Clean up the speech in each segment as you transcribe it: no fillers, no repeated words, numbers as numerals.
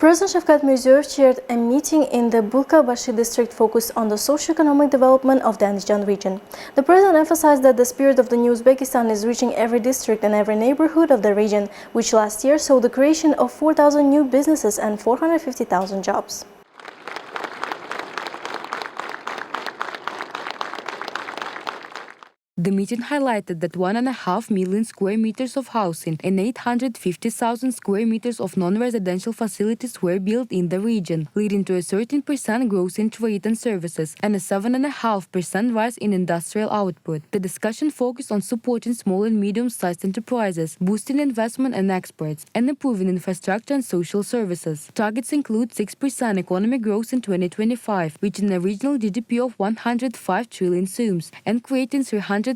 President Shavkat Mirziyoyev chaired a meeting in the Bulakbashi district focused on the socio-economic development of the Andijan region. The president emphasized that the spirit of the new Uzbekistan is reaching every district and every neighborhood of the region, which last year saw the creation of 4,000 new businesses and 450,000 jobs. The meeting highlighted that 1.5 million square meters of housing and 850,000 square meters of non-residential facilities were built in the region, leading to a 13% growth in trade and services and a 7.5% rise in industrial output. The discussion focused on supporting small and medium-sized enterprises, boosting investment and exports, and improving infrastructure and social services. Targets include 6% economic growth in 2025, reaching a regional GDP of 105 trillion soums, and creating 305,000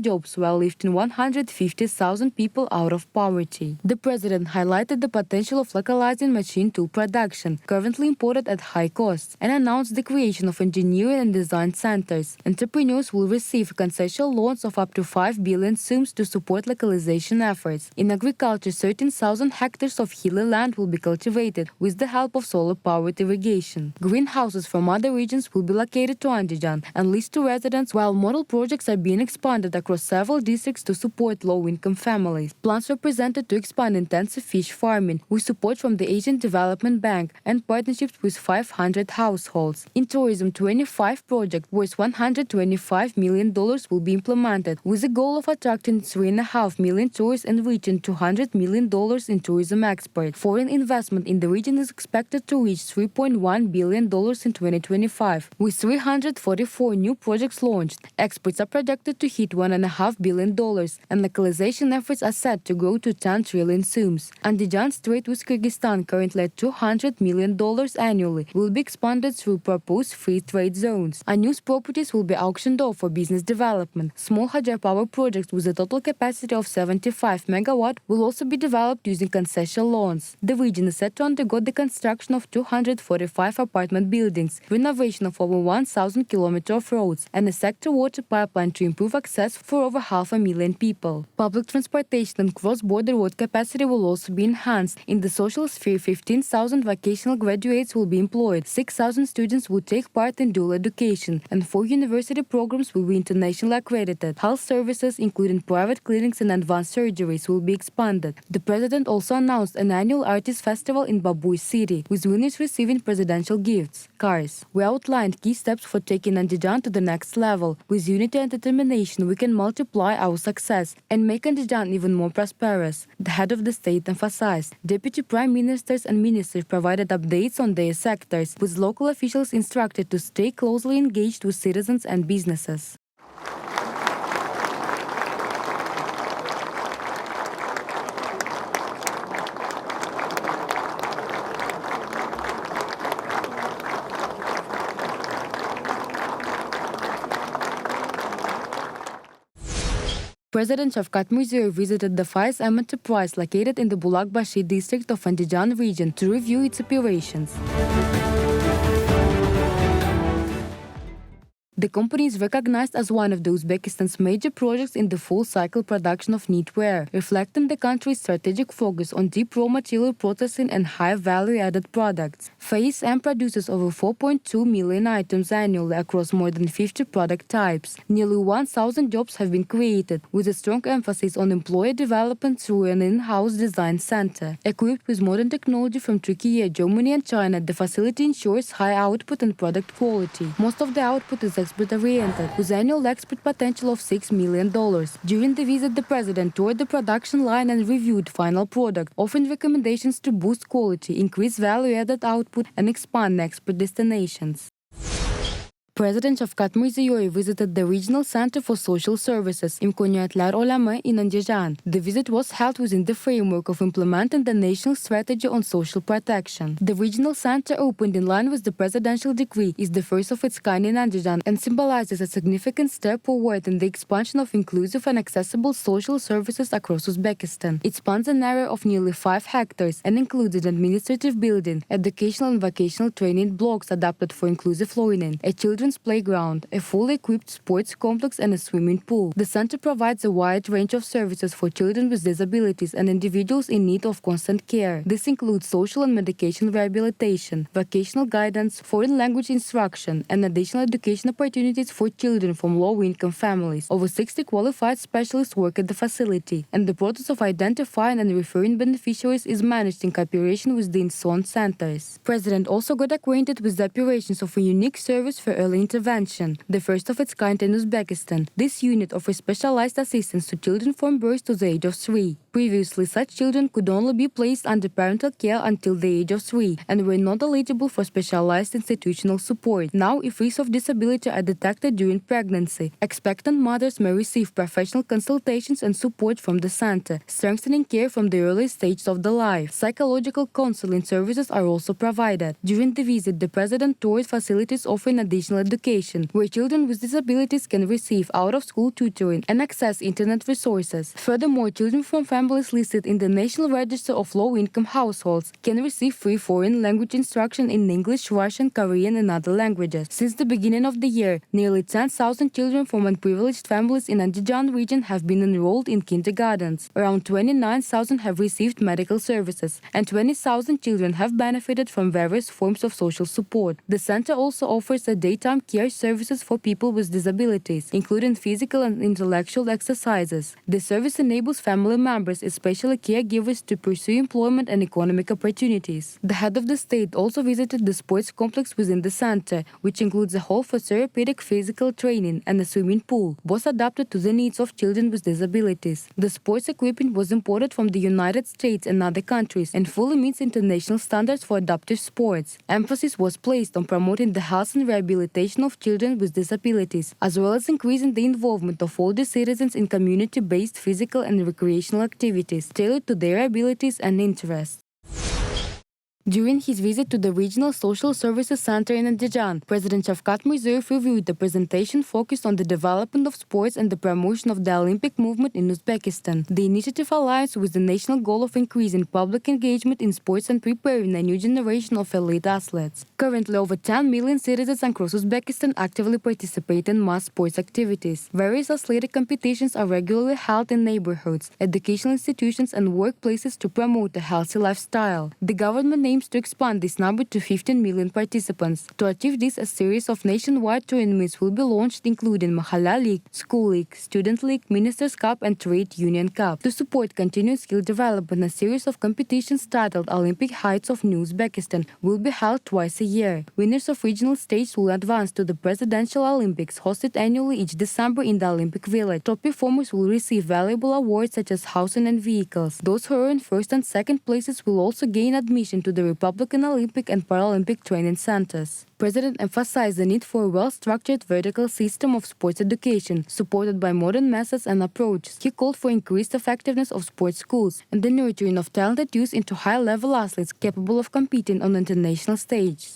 jobs while lifting 150,000 people out of poverty. The president highlighted the potential of localizing machine tool production, currently imported at high costs, and announced the creation of engineering and design centers. Entrepreneurs will receive concessional loans of up to 5 billion soums to support localization efforts. In agriculture, 13,000 hectares of hilly land will be cultivated with the help of solar-powered irrigation. Greenhouses from other regions will be located to Andijan and leased to residents, while model projects are being expanded across several districts to support low-income families. Plans were presented to expand intensive fish farming with support from the Asian Development Bank and partnerships with 500 households. In tourism, 25 projects worth $125 million will be implemented with the goal of attracting 3.5 million tourists and reaching $200 million in tourism export. Foreign investment in the region is expected to reach $3.1 billion in 2025, with 344 new projects launched. Exports are projected to hit $1.5 billion, and localization efforts are set to grow to 10 trillion soums. Andijan's trade with Kyrgyzstan, currently at $200 million annually, will be expanded through proposed free trade zones. Unused properties will be auctioned off for business development. Small hydropower projects with a total capacity of 75 MW will also be developed using concession loans. The region is set to undergo the construction of 245 apartment buildings, renovation of over 1,000 kilometers of roads, and a sector water pipeline to improve access for over 500,000 people. Public transportation and cross-border road capacity will also be enhanced. In the social sphere, 15,000 vocational graduates will be employed, 6,000 students will take part in dual education, and 4 university programs will be internationally accredited. Health services, including private clinics and advanced surgeries, will be expanded. The president also announced an annual artist festival in Babuy City, with winners receiving presidential gifts, cars. We outlined key steps for taking Andijan to the next level. With unity and determination, we can multiply our success and make Andijan even more prosperous, the head of the state emphasized. Deputy prime ministers and ministers provided updates on their sectors, with local officials instructed to stay closely engaged with citizens and businesses. President Shavkat Mirziyoyev visited the 5M enterprise located in the Bulakbashi district of Andijan region to review its operations. The company is recognized as one of Uzbekistan's major projects in the full-cycle production of knitwear, reflecting the country's strategic focus on deep raw material processing and high value-added products. 5M produces over 4.2 million items annually across more than 50 product types. Nearly 1,000 jobs have been created, with a strong emphasis on employer development through an in-house design center. Equipped with modern technology from Turkey, Germany and China, the facility ensures high output and product quality. Most of the output is export-oriented, with annual export potential of $6 million. During the visit, the president toured the production line and reviewed final product, offering recommendations to boost quality, increase value-added output, and expand export destinations. President Shavkat Mirziyoyev visited the Regional Center for Social Services İmkaniyetler Olama in Andijan. The visit was held within the framework of implementing the national strategy on social protection. The regional center, opened in line with the presidential decree, is the first of its kind in Andijan and symbolizes a significant step forward in the expansion of inclusive and accessible social services across Uzbekistan. It spans an area of nearly 5 hectares and includes an administrative building, educational and vocational training blocks adapted for inclusive learning, a children's children's playground, a fully equipped sports complex and a swimming pool. The center provides a wide range of services for children with disabilities and individuals in need of constant care. This includes social and medication rehabilitation, vocational guidance, foreign language instruction, and additional education opportunities for children from low-income families. Over 60 qualified specialists work at the facility, and the process of identifying and referring beneficiaries is managed in cooperation with the INSON centers. President also got acquainted with the operations of a unique service for early intervention, the first of its kind in Uzbekistan. This unit offers specialized assistance to children from birth to the age of 3. Previously, such children could only be placed under parental care until the age of 3 and were not eligible for specialized institutional support. Now, if risks of disability are detected during pregnancy, expectant mothers may receive professional consultations and support from the center, strengthening care from the early stages of the life. Psychological counseling services are also provided. During the visit, the president toured facilities offering additional education, where children with disabilities can receive out-of-school tutoring and access internet resources. Furthermore, children from families listed in the National Register of Low-Income Households can receive free foreign language instruction in English, Russian, Korean, and other languages. Since the beginning of the year, nearly 10,000 children from unprivileged families in Andijan region have been enrolled in kindergartens. Around 29,000 have received medical services, and 20,000 children have benefited from various forms of social support. The center also offers a daytime care services for people with disabilities, including physical and intellectual exercises. The service enables family members, especially caregivers, to pursue employment and economic opportunities. The head of the state also visited the sports complex within the center, which includes a hall for therapeutic physical training and a swimming pool, both adapted to the needs of children with disabilities. The sports equipment was imported from the United States and other countries and fully meets international standards for adaptive sports. Emphasis was placed on promoting the health and rehabilitation of children with disabilities, as well as increasing the involvement of older citizens in community-based physical and recreational activities tailored to their abilities and interests. During his visit to the Regional Social Services Center in Andijan, President Shavkat Mirziyoyev reviewed the presentation focused on the development of sports and the promotion of the Olympic movement in Uzbekistan. The initiative aligns with the national goal of increasing public engagement in sports and preparing a new generation of elite athletes. Currently, over 10 million citizens across Uzbekistan actively participate in mass sports activities. Various athletic competitions are regularly held in neighborhoods, educational institutions, and workplaces to promote a healthy lifestyle. The government aims to expand this number to 15 million participants. To achieve this, a series of nationwide tournaments will be launched, including Mahalla League, School League, Student League, Ministers' Cup, and Trade Union Cup. To support continuous skill development, a series of competitions titled Olympic Heights of New Uzbekistan will be held twice a year. Winners of regional stages will advance to the Presidential Olympics, hosted annually each December in the Olympic Village. Top performers will receive valuable awards such as housing and vehicles. Those who earn first and second places will also gain admission to the Republican Olympic and Paralympic training centers. President emphasized the need for a well-structured vertical system of sports education, supported by modern methods and approaches. He called for increased effectiveness of sports schools and the nurturing of talented youth into high-level athletes capable of competing on the international stage.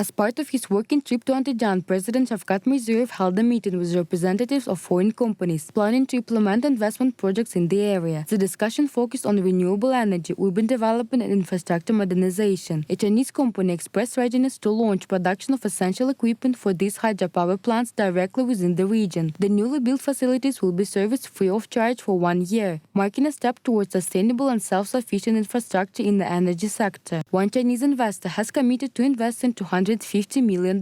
As part of his working trip to Andijan, President Shavkat Mirziyoyev held a meeting with representatives of foreign companies planning to implement investment projects in the area. The discussion focused on renewable energy, urban development, and infrastructure modernization. A Chinese company expressed readiness to launch production of essential equipment for these hydropower plants directly within the region. The newly built facilities will be serviced free of charge for 1 year, marking a step towards sustainable and self-sufficient infrastructure in the energy sector. One Chinese investor has committed to invest in $250 million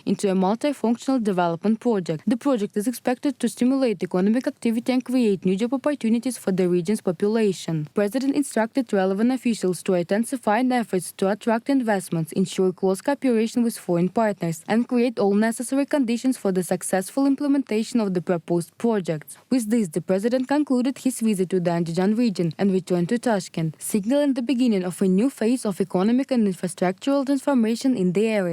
into a multifunctional development project. The project is expected to stimulate economic activity and create new job opportunities for the region's population. President instructed relevant officials to intensify efforts to attract investments, ensure close cooperation with foreign partners, and create all necessary conditions for the successful implementation of the proposed projects. With this, the President concluded his visit to the Andijan region and returned to Tashkent, signaling the beginning of a new phase of economic and infrastructural transformation in the area.